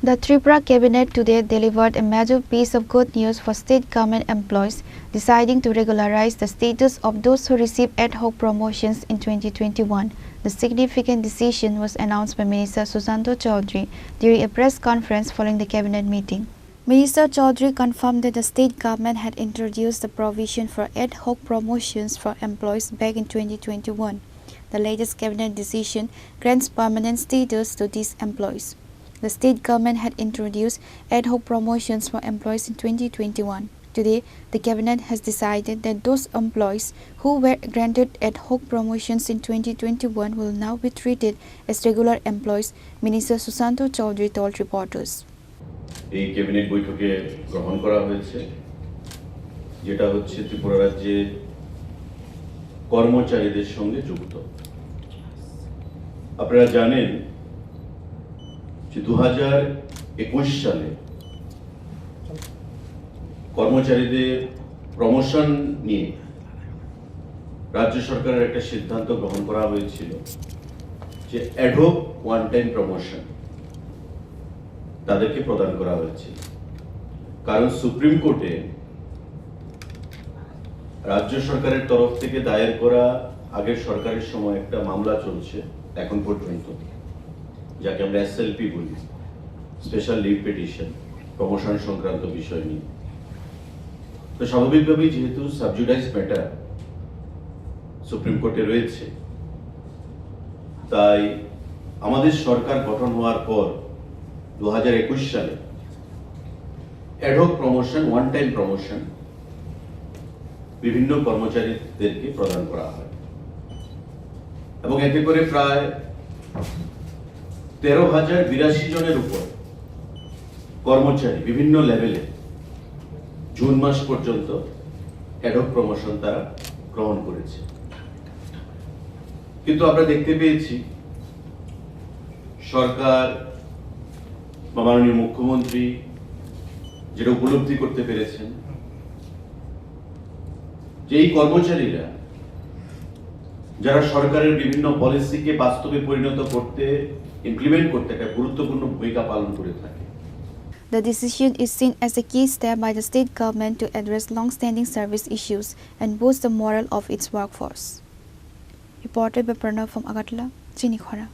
The Tripura cabinet today delivered a major piece of good news for state government employees, deciding to regularize the status of those who receive ad hoc promotions in 2021. The significant decision was announced by Minister Susanto Chaudhary during a press conference following the cabinet meeting. Minister Chaudhary confirmed that the state government had introduced the provision for ad hoc promotions for employees back in 2021. The latest cabinet decision grants permanent status to these employees. The state government had introduced ad hoc promotions for employees in 2021. Today, the cabinet has decided that those employees who were granted ad hoc promotions in 2021 will now be treated as regular employees, Minister Susanto Chaudhary told reporters. এই cabinet বৈঠকে গ্রহণ করা হয়েছে যেটা হচ্ছে ত্রিপুরা রাজ্যের কর্মচারীদের সঙ্গে যুক্ত। আপনারা জানেন যে 2021 সালে কর্মচারীদের প্রমোশন নিয়ে রাজ্য সরকারের একটা সিদ্ধান্ত গ্রহণ করা হয়েছিল যে অ্যাডহক ওয়ান টাইম প্রমোশন তাদেরকে প্রদান করা হয়েছে। কারণ সুপ্রিম কোর্টে রাজ্য সরকারের তরফ থেকে দায়ের করা আগের সরকারের সময় একটা মামলা চলছে এখন পর্যন্ত, যাকে আমরা এসএলপি বলি, স্পেশাল লিভ পিটিশন, প্রমোশন সংক্রান্ত বিষয় নিয়ে। তো স্বাভাবিকভাবেই যেহেতু সাবজুডাইজ ম্যাটার সুপ্রিম কোর্টে রয়েছে, তাই আমাদের সরকার গঠন হওয়ার পর 2021 সালে ad hoc promotion, one time promotion বিভিন্ন কর্মচারীদেরকে প্রদান করা হয় এবং এতে করে প্রায় 13,082 জনের উপর কর্মচারী বিভিন্ন লেভেলে জুন মাস পর্যন্ত অ্যাডহক প্রমোশন তারা গ্রহণ করেছে। কিন্তু আমরা দেখতে পেয়েছি সরকার বা মাননীয় মুখ্যমন্ত্রী যেটা উপলব্ধি করতে পেরেছেন যে এই কর্মচারীরা যারা সরকারের বিভিন্ন পলিসিকে বাস্তবে পরিণত করতে, ইমপ্লিমেন্ট করতে একটা গুরুত্বপূর্ণ ভূমিকা পালন করে থাকে। The decision is seen as a key step by the state government to address long-standing service issues and boost the morale of its workforce. Reported by Pranav from Agartala, Chini Khora.